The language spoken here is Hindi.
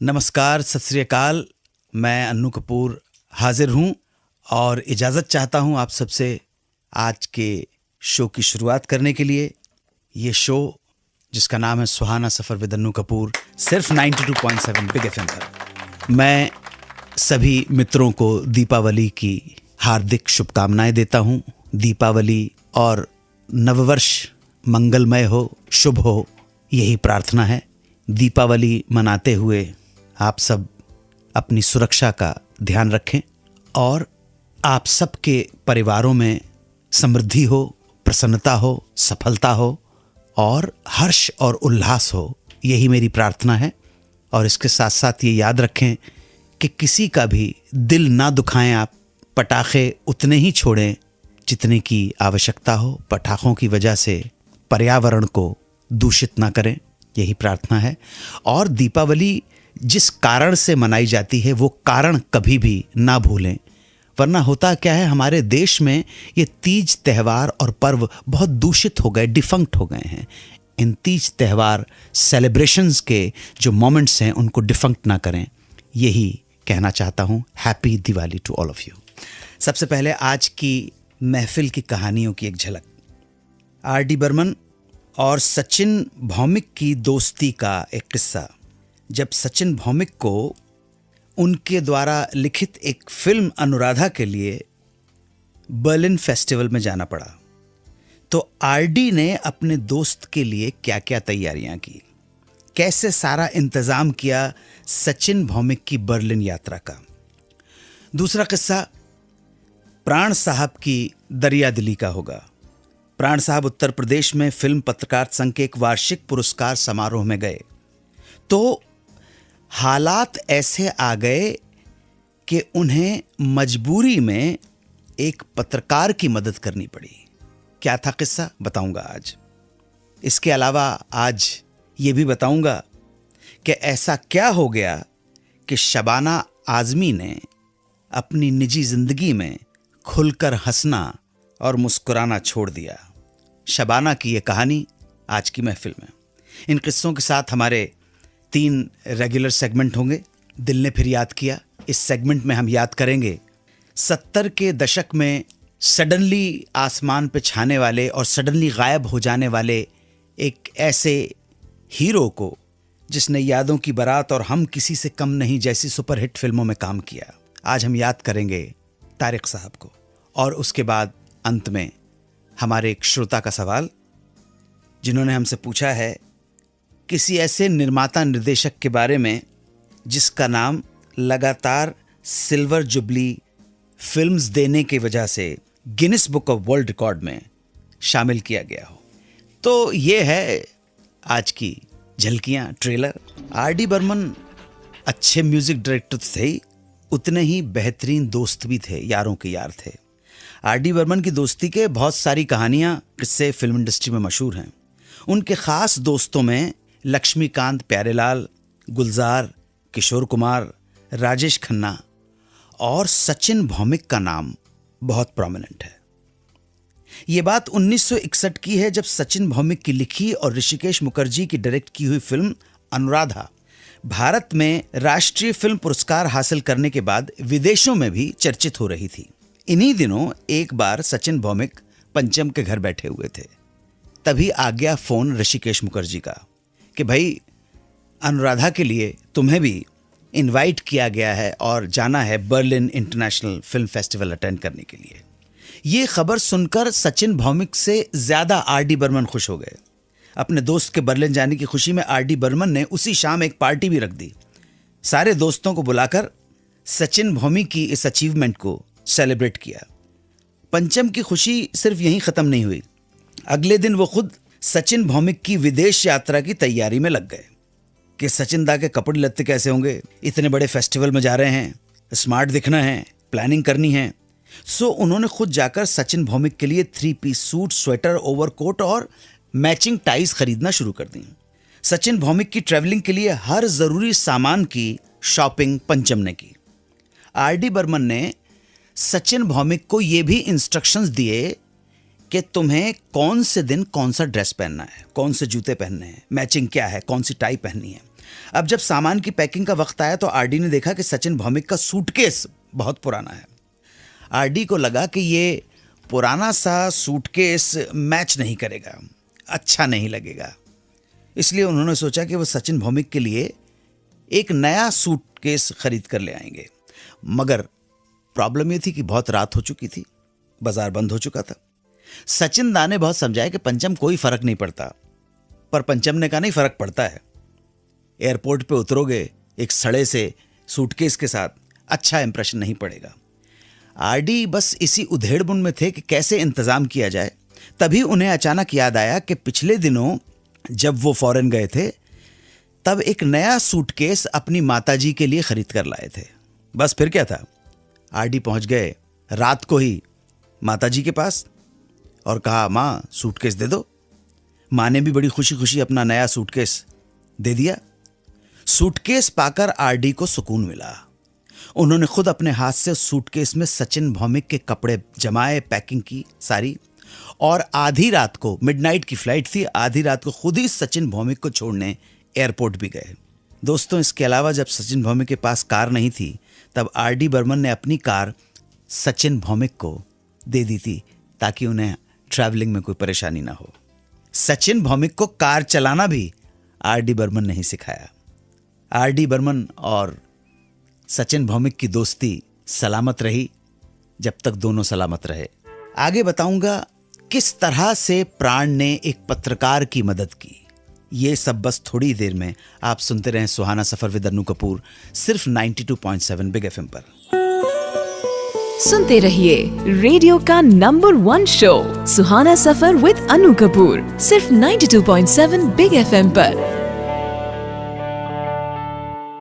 नमस्कार, सत श्री अकाल। मैं अन्नू कपूर हाजिर हूँ और इजाज़त चाहता हूँ आप सबसे आज के शो की शुरुआत करने के लिए। ये शो जिसका नाम है सुहाना सफ़र विद अन्नू कपूर, सिर्फ 92.7 बिग एफएम पर। मैं सभी मित्रों को दीपावली की हार्दिक शुभकामनाएं देता हूँ। दीपावली और नववर्ष मंगलमय हो, शुभ हो, यही प्रार्थना है। दीपावली मनाते हुए आप सब अपनी सुरक्षा का ध्यान रखें और आप सबके परिवारों में समृद्धि हो, प्रसन्नता हो, सफलता हो और हर्ष और उल्लास हो, यही मेरी प्रार्थना है। और इसके साथ साथ ये याद रखें कि किसी का भी दिल ना दुखाएं आप। पटाखे उतने ही छोड़ें जितने की आवश्यकता हो। पटाखों की वजह से पर्यावरण को दूषित ना करें, यही प्रार्थना है। और दीपावली जिस कारण से मनाई जाती है वो कारण कभी भी ना भूलें, वरना होता क्या है, हमारे देश में ये तीज त्यौहार और पर्व बहुत दूषित हो गए, डिफंक्ट हो गए हैं। इन तीज त्यौहार सेलिब्रेशंस के जो मोमेंट्स हैं उनको डिफंक्ट ना करें, यही कहना चाहता हूँ। Happy Diwali to all of you. सबसे पहले आज की महफिल की कहानियों की एक झलक। आर.डी. बर्मन और सचिन भौमिक की दोस्ती का एक किस्सा। जब सचिन भौमिक को उनके द्वारा लिखित एक फिल्म अनुराधा के लिए बर्लिन फेस्टिवल में जाना पड़ा, तो आर.डी. ने अपने दोस्त के लिए क्या क्या तैयारियां की, कैसे सारा इंतजाम किया सचिन भौमिक की बर्लिन यात्रा का। दूसरा किस्सा प्राण साहब की दरिया दिली का होगा। प्राण साहब उत्तर प्रदेश में फिल्म पत्रकार संघ के एक वार्षिक पुरस्कार समारोह में गए तो हालात ऐसे आ गए कि उन्हें मजबूरी में एक पत्रकार की मदद करनी पड़ी। क्या था किस्सा, बताऊंगा आज। इसके अलावा आज ये भी बताऊंगा कि ऐसा क्या हो गया कि शबाना आज़मी ने अपनी निजी जिंदगी में खुलकर हंसना और मुस्कुराना छोड़ दिया। शबाना की ये कहानी आज की महफिल में। इन किस्सों के साथ हमारे 3 रेगुलर सेगमेंट होंगे। दिल ने फिर याद किया। इस सेगमेंट में हम याद करेंगे 70 के दशक में सडनली आसमान पे छाने वाले और सडनली गायब हो जाने वाले एक ऐसे हीरो को जिसने यादों की बारात और हम किसी से कम नहीं जैसी सुपरहिट फिल्मों में काम किया। आज हम याद करेंगे तारिक साहब को। और उसके बाद अंत में हमारे एक श्रोता का सवाल, जिन्होंने हमसे पूछा है किसी ऐसे निर्माता निर्देशक के बारे में जिसका नाम लगातार सिल्वर जुबली फिल्म्स देने की वजह से Guinness book of world record में शामिल किया गया हो। तो ये है आज की झलकियां, ट्रेलर। आर.डी. बर्मन अच्छे म्यूजिक डायरेक्टर थे, उतने ही बेहतरीन दोस्त भी थे, यारों के यार थे। आर.डी. बर्मन की दोस्ती के बहुत सारी कहानियां, किस्से फिल्म इंडस्ट्री में मशहूर हैं। उनके खास दोस्तों में लक्ष्मीकांत प्यारेलाल, गुलजार, किशोर कुमार, राजेश खन्ना और सचिन भौमिक का नाम बहुत प्रोमिनेंट है। ये बात 1961 की है, जब सचिन भौमिक की लिखी और ऋषिकेश मुखर्जी की डायरेक्ट की हुई फिल्म अनुराधा भारत में राष्ट्रीय फिल्म पुरस्कार हासिल करने के बाद विदेशों में भी चर्चित हो रही थी। इन्हीं दिनों एक बार सचिन भौमिक पंचम के घर बैठे हुए थे। तभी आ गया फोन ऋषिकेश मुखर्जी का कि भाई अनुराधा के लिए तुम्हें भी इनवाइट किया गया है और जाना है Berlin international film festival attend करने के लिए। ये खबर सुनकर सचिन भौमिक से ज़्यादा आर.डी. बर्मन खुश हो गए। अपने दोस्त के बर्लिन जाने की खुशी में आर.डी. बर्मन ने उसी शाम एक पार्टी भी रख दी। सारे दोस्तों को बुलाकर सचिन भौमिक की इस अचीवमेंट को सेलिब्रेट किया। पंचम की खुशी सिर्फ यहीं ख़त्म नहीं हुई। अगले दिन वो खुद सचिन भौमिक की विदेश यात्रा की तैयारी में लग गए कि सचिन दा के कपड़े लत्ते कैसे होंगे, इतने बड़े फेस्टिवल में जा रहे हैं, स्मार्ट दिखना है, प्लानिंग करनी है। सो उन्होंने खुद जाकर सचिन भौमिक के लिए 3 पीस सूट, स्वेटर, ओवरकोट और मैचिंग टाइज खरीदना शुरू कर दी। सचिन भौमिक की ट्रैवलिंग के लिए हर ज़रूरी सामान की शॉपिंग पंचम ने की। आर.डी. बर्मन ने सचिन भौमिक को ये भी इंस्ट्रक्शंस दिए कि तुम्हें कौन से दिन कौन सा ड्रेस पहनना है, कौन से जूते पहनने हैं, मैचिंग क्या है, कौन सी टाई पहननी है। अब जब सामान की पैकिंग का वक्त आया तो आरडी ने देखा कि सचिन भौमिक का सूटकेस बहुत पुराना है। आरडी को लगा कि ये पुराना सा सूटकेस मैच नहीं करेगा, अच्छा नहीं लगेगा। इसलिए उन्होंने सोचा कि वो सचिन भौमिक के लिए एक नया सूटकेस खरीद कर ले आएंगे। मगर प्रॉब्लम ये थी कि बहुत रात हो चुकी थी, बाजार बंद हो चुका था। सचिन दा ने बहुत समझाया कि पंचम कोई फर्क नहीं पड़ता, पर पंचम ने कहा नहीं, फर्क पड़ता है। एयरपोर्ट पे उतरोगे एक सड़े से सूटकेस के साथ, अच्छा इंप्रेशन नहीं पड़ेगा। आरडी बस इसी उधेड़बुन में थे कि कैसे इंतजाम किया जाए। तभी उन्हें अचानक याद आया कि पिछले दिनों जब वो फॉरेन गए थे तब एक नया सूटकेस अपनी माताजी के लिए खरीद कर लाए थे। बस फिर क्या था, आरडी पहुंच गए रात को ही माताजी के पास और कहा, माँ सूटकेस दे दो। माँ ने भी बड़ी खुशी खुशी अपना नया सूटकेस दे दिया। सूटकेस पाकर आरडी को सुकून मिला। उन्होंने खुद अपने हाथ से सूटकेस में सचिन भौमिक के कपड़े जमाए, पैकिंग की सारी, और आधी रात को, मिडनाइट की फ्लाइट थी, आधी रात को खुद ही सचिन भौमिक को छोड़ने एयरपोर्ट भी गए। दोस्तों, इसके अलावा जब सचिन भौमिक के पास कार नहीं थी तब आरडी बर्मन ने अपनी कार सचिन भौमिक को दे दी थी ताकि उन्हें ट्रैवलिंग में कोई परेशानी ना हो। सचिन भौमिक को कार चलाना भी आरडी बर्मन ने ही सिखाया। आरडी बर्मन और सचिन भौमिक की दोस्ती सलामत रही जब तक दोनों सलामत रहे। आगे बताऊंगा किस तरह से प्राण ने एक पत्रकार की मदद की। ये सब बस थोड़ी देर में। आप सुनते रहें सुहाना सफर विद अन्नू कपूर, सिर्फ 92.7 बिग एफएम पर। सुनते रहिए रेडियो का number 1 show Suhana suffer with Annu Kapoor, सिर्फ 92.7 बिग एफएम पर।